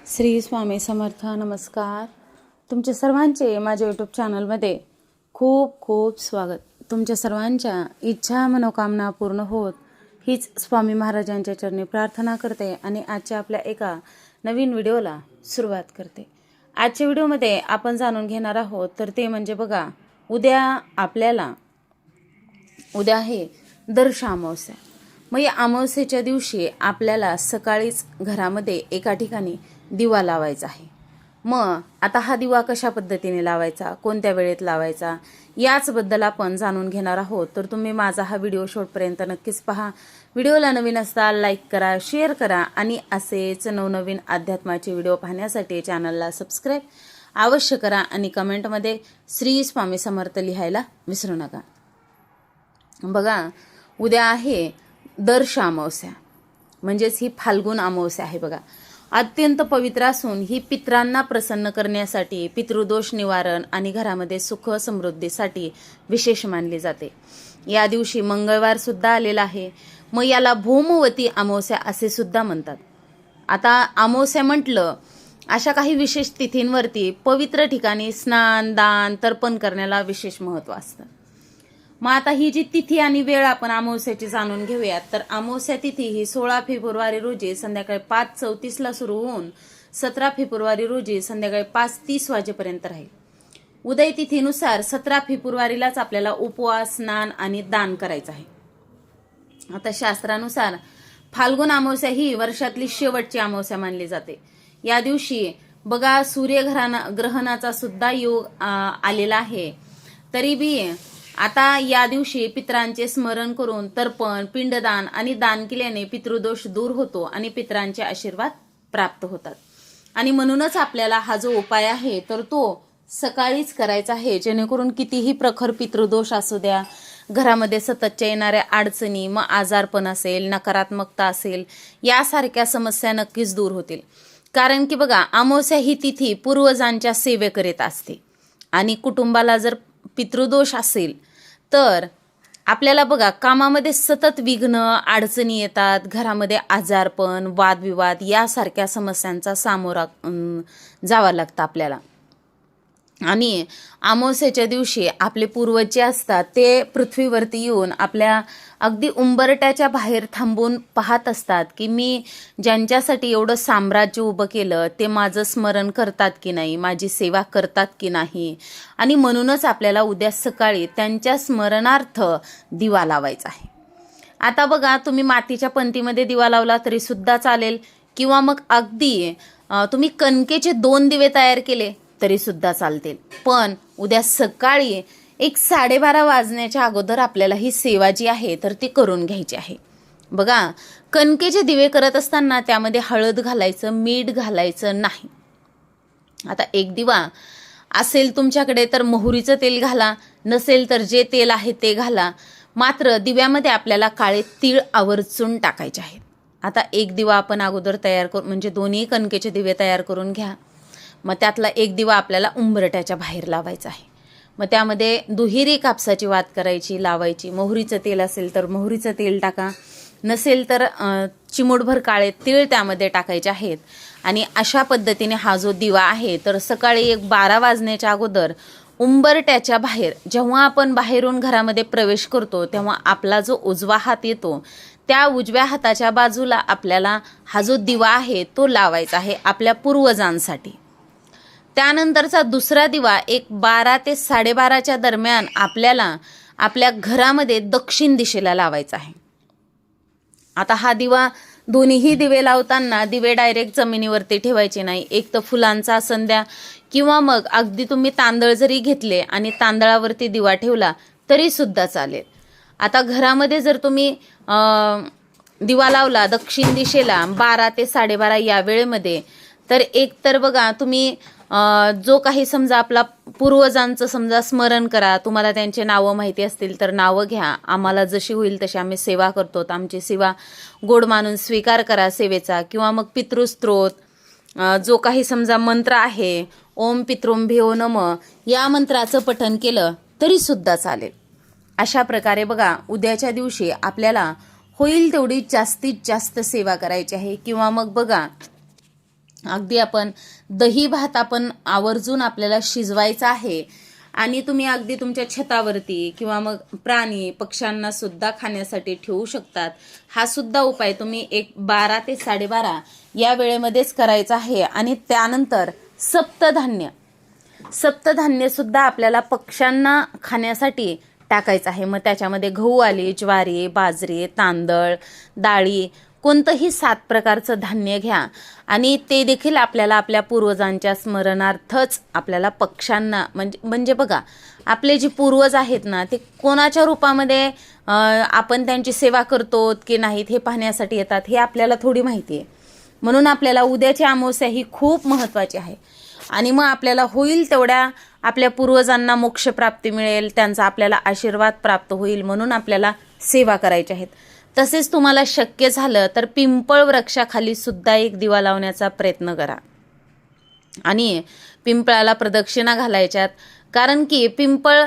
श्री स्वामी समर्थ. नमस्कार. तुमच्या सर्वांचे माझ्या यूट्यूब चॅनलमध्ये खूप खूप स्वागत. तुमच्या सर्वांच्या इच्छा मनोकामना पूर्ण होत हीच स्वामी महाराजांच्या चरणी प्रार्थना करते आणि आजच्या आपल्या एका नवीन व्हिडिओला सुरुवात करते. आजच्या व्हिडिओमध्ये आपण जाणून घेणार आहोत तर ते म्हणजे बघा, उद्या आहे दर्श अमावस्या. मग या अमावस्येच्या दिवशी आपल्याला सकाळीच घरामध्ये एका ठिकाणी दिवा लावायचा आहे. मग आता हा दिवा कशा पद्धतीने लावायचा, कोणत्या वेळेत लावायचा, याचबद्दल आपण जाणून घेणार आहोत. तर तुम्ही माझा हा व्हिडिओ शेवटपर्यंत नक्कीच पहा. व्हिडिओला नवीन असता लाईक करा, शेअर करा आणि असेच नवनवीन अध्यात्माचे व्हिडिओ पाहण्यासाठी चॅनलला सबस्क्राईब अवश्य करा आणि कमेंटमध्ये श्री स्वामी समर्थ लिहायला विसरू नका. बघा, उद्या आहे दर्श अमावस्या, म्हणजेच ही फाल्गुन अमावस्या आहे. बघा, अत्यंत पवित्र असून ही पितरांना प्रसन्न करण्यासाठी, पितृदोष निवारण आणि घरामध्ये सुख समृद्धीसाठी विशेष मानली जाते. या दिवशी मंगळवार सुद्धा आलेला आहे. मग याला भौमवती अमावस्या असे सुद्धा म्हणतात. आता अमावस्या म्हटलं, अशा काही विशेष तिथींवरती पवित्र ठिकाणी स्नान, दान, तर्पण करण्याला विशेष महत्त्व असतं. मग आता ही जी तिथी आणि वेळ आपण अमावस्याची जाणून घेऊयात. तर अमावस्या तिथी ही 16 फेब्रुवारी रोजी संध्याकाळी 5:34 सुरू होऊन 17 फेब्रुवारी रोजी संध्याकाळी 5:30 वाजेपर्यंत राहील. उदय तिथीनुसार 17 फेब्रुवारीलाच आपल्याला उपवास, स्नान आणि दान करायचं आहे. आता शास्त्रानुसार फाल्गुन अमावस्या ही वर्षातली शेवटची अमावस्या मानली जाते. या दिवशी बघा, सूर्यग्रहणाचा सुद्धा योग आलेला आहे. तरी बी आता या दिवशी पितरांचे स्मरण करून तर्पण, पिंडदान आणि दान केल्याने पितृदोष दूर होतो आणि पितरांचे आशीर्वाद प्राप्त होतात. आणि म्हणूनच आपल्याला हा जो उपाय आहे तर तो सकाळीच करायचा आहे, जेणेकरून कितीही प्रखर पितृदोष असू द्या, घरामध्ये सततच्या येणाऱ्या अडचणी, मग आजारपण असेल, नकारात्मकता असेल, यासारख्या समस्या नक्कीच दूर होतील. कारण की बघा, अमावस्या ही तिथी पूर्वजांच्या सेवेकरिता असते आणि कुटुंबाला जर पितृदोष असेल तर आपल्याला बघा, कामामध्ये सतत विघ्न, अडचणी येतात, घरामध्ये आजारपण, वादविवाद यासारख्या समस्यांचा सामोरा जावं लागतं आपल्याला. आणि अमावस्येच्या दिवशी आपले पूर्वज जे असतात ते पृथ्वीवरती येऊन आपल्या अगदी उंबरट्याच्या बाहेर थांबून पाहत असतात की मी ज्यांच्यासाठी एवढं साम्राज्य उभं केलं ते माझं स्मरण करतात की नाही, माझी सेवा करतात की नाही. आणि म्हणूनच आपल्याला उद्या सकाळी त्यांच्या स्मरणार्थ दिवा लावायचा आहे. आता बघा, तुम्ही मातीच्या पंतीमध्ये दिवा लावला तरी सुद्धा चालेल, किंवा मग अगदी तुम्ही कणकेचे 2 दिवे तयार केले तरी सुद्धा चालतील. पण उद्या सकाळी 12:30 वाजण्याच्या अगोदर आपल्याला ही सेवा जी आहे तर ती करून घ्यायची आहे. बघा, कणकेचे दिवे करत असताना त्यामध्ये हळद घालायचं, मीठ घालायचं नाही. आता एक दिवा असेल तुमच्याकडे तर मोहरीचं तेल घाला, नसेल तर जे तेल आहे ते घाला. मात्र दिव्यामध्ये आपल्याला काळे तीळ आवर्जून टाकायचे आहेत. आता एक दिवा आपण अगोदर तयार करू, म्हणजे दोन्ही कणकेचे दिवे तयार करून घ्या. मग त्यातला एक दिवा आपल्याला उंबरट्याच्या बाहेर लावायचा आहे. मग त्यामध्ये दुहेरी कापसाची वात करायची, लावायची. मोहरीचं तेल असेल तर मोहरीचं तेल टाका, नसेल तर चिमूटभर काळे तीळ त्यामध्ये टाकायचे आहेत. आणि अशा पद्धतीने हा जो दिवा आहे तर सकाळी 12 वाजण्याच्या अगोदर उंबरट्याच्या बाहेर, जेव्हा आपण बाहेरून घरामध्ये प्रवेश करतो तेव्हा आपला जो उजवा हात येतो त्या उजव्या हाताच्या बाजूला आपल्याला हा जो दिवा आहे तो लावायचा आहे आपल्या पूर्वजांसाठी. त्यानंतरचा दुसरा दिवा 12 ते 12:30 दरम्यान आपल्याला आपल्या घरामध्ये दक्षिण दिशेला लावायचा आहे. आता हा दिवा, दोन्हीही दिवे लावताना दिवे डायरेक्ट जमिनीवरती ठेवायचे नाही. एक तर फुलांचा आसन द्या, किंवा मग अगदी तुम्ही तांदळ जरी घेतले आणि तांदळावरती दिवा ठेवला तरी सुद्धा चालेल. आता घरामध्ये जर तुम्ही दिवा लावला दक्षिण दिशेला 12 ते 12:30 या वेळेमध्ये, तर एक तर बघा, तुम्ही जो काही समजा आपला पूर्वजांचं समजा स्मरण करा. तुम्हाला त्यांचे नावं माहिती असतील तर नावं घ्या. आम्हाला जशी होईल तशी आम्ही सेवा करतो, तर आमची सेवा गोड मानून स्वीकार करा सेवेचा. किंवा मग पितृस्त्रोत, जो काही समजा मंत्र आहे, ओम पितृंभ्यो नमः, या मंत्राचं पठण केलं तरी सुद्धा चालेल. अशा प्रकारे बघा, उद्याच्या दिवशी आपल्याला होईल तेवढी जास्तीत जास्त सेवा करायची आहे. किंवा मग बघा, अगदी आपण दही भात आपण आवर्जून आपल्याला शिजवायचा आहे आणि तुम्ही अगदी तुमच्या छतावरती किंवा मग प्राणी पक्ष्यांना सुद्धा खाण्यासाठी ठेवू शकतात. हा सुद्धा उपाय तुम्ही 12 ते 12:30 या वेळेमध्येच करायचा आहे. आणि त्यानंतर सप्तधान्य सुद्धा आपल्याला पक्ष्यांना खाण्यासाठी टाकायचं आहे. मग त्याच्यामध्ये गहू आले, ज्वारी, बाजरी, तांदळ, डाळी, कोणतंही 7 प्रकारचं धान्य घ्या आणि ते देखील आपल्याला आपल्या पूर्वजांच्या स्मरणार्थच आपल्याला पक्ष्यांना म्हणजे बघा, आपले जे पूर्वज आहेत ना, ते कोणाच्या रूपामध्ये आपण त्यांची सेवा करतो की नाहीत हे पाहण्यासाठी येतात, हे आपल्याला थोडी माहिती आहे. म्हणून आपल्याला उद्याची अमावस्या ही खूप महत्त्वाची आहे. आणि मग आपल्याला होईल तेवढ्या आपल्या पूर्वजांना मोक्षप्राप्ती मिळेल, त्यांचा आपल्याला आशीर्वाद प्राप्त होईल, म्हणून आपल्याला सेवा करायची आहेत. तसेच तुम्हाला शक्य झालं तर पिंपळ वृक्षाखाली सुद्धा एक दिवा लावण्याचा प्रयत्न करा आणि पिंपळाला प्रदक्षिणा घालायच्यात. कारण की पिंपळ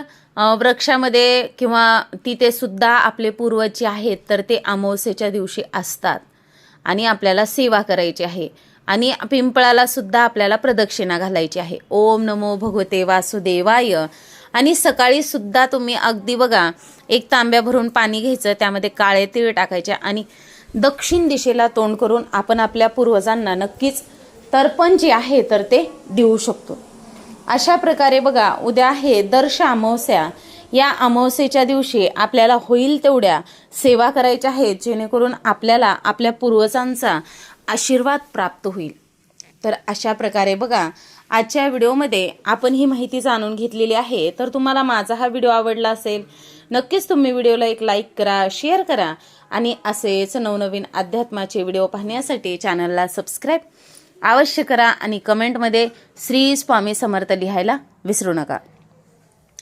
वृक्षामध्ये किंवा तिथे सुद्धा आपले पूर्वज जे आहेत तर ते अमावस्येच्या दिवशी असतात आणि आपल्याला सेवा करायची आहे. आणि पिंपळाला सुद्धा आपल्याला प्रदक्षिणा घालायची आहे. ओम नमो भगवते वासुदेवाय. आणि सकाळी सुद्धा तुम्ही अगदी बघा, 1 तांब्या भरून पाणी घ्यायचं, त्यामध्ये काळे तीळ टाकायचे आणि दक्षिण दिशेला तोंड करून आपण आपल्या पूर्वजांना नक्कीच तर्पण जे आहे तर ते देऊ शकतो. अशा प्रकारे बघा, उद्या आहे दर्श अमावस्या. या अमावस्येच्या दिवशी आपल्याला होईल तेवढ्या सेवा करायच्या आहेत, जेणेकरून आपल्याला आपल्या पूर्वजांचा आशीर्वाद प्राप्त होईल. तर अशा प्रकारे बघा, आजच्या व्हिडिओमध्ये आपण ही माहिती जाणून घेतलेली आहे. तर तुम्हाला माझा हा व्हिडिओ आवडला असेल, नक्कीच तुम्ही व्हिडिओला एक लाईक करा, शेअर करा आणि असेच नवनवीन अध्यात्माचे व्हिडिओ पाहण्यासाठी चॅनलला सबस्क्राईब अवश्य करा आणि कमेंटमध्ये श्री स्वामी समर्थ लिहायला विसरू नका.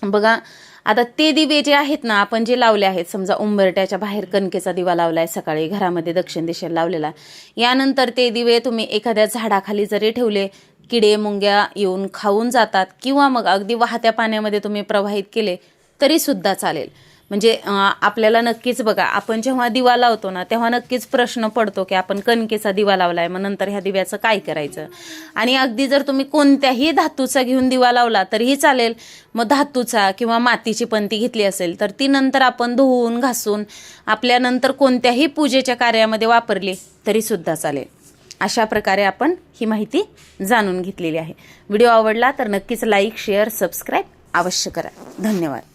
बघा, आता ते दिवे जे आहेत ना, आपण जे लावले आहेत, समजा उंबरट्याच्या बाहेर कणकेचा दिवा लावलाय सकाळी, घरामध्ये दक्षिण दिशेला लावलेला, यानंतर ते दिवे तुम्ही एखाद्या झाडाखाली जरी ठेवले, किडे मुंग्या येऊन खाऊन जातात किंवा मग अगदी वाहत्या पाण्यामध्ये तुम्ही प्रवाहित केले तरी सुद्धा चालेल. म्हणजे आपल्याला नक्कीच बघा, आपण जेव्हा दिवा लावतो ना, तेव्हा नक्कीच प्रश्न पडतो की आपण कणकेचा दिवा लावलाय, मग नंतर ह्या दिव्याचं काय करायचं. आणि अगदी जर तुम्ही कोणत्याही धातूचा घेऊन दिवा लावला तरीही चालेल. मग धातूचा किंवा मातीची पंती घेतली असेल तर ती नंतर आपण धुवून घासून आपल्यानंतर कोणत्याही पूजेच्या कार्यामध्ये वापरली तरी सुद्धा चालेल. अशा प्रकारे आपण ही माहिती जाणून घेतलेली आहे. व्हिडिओ आवडला तर नक्कीच लाईक, शेअर, सबस्क्राईब अवश्य करा. धन्यवाद.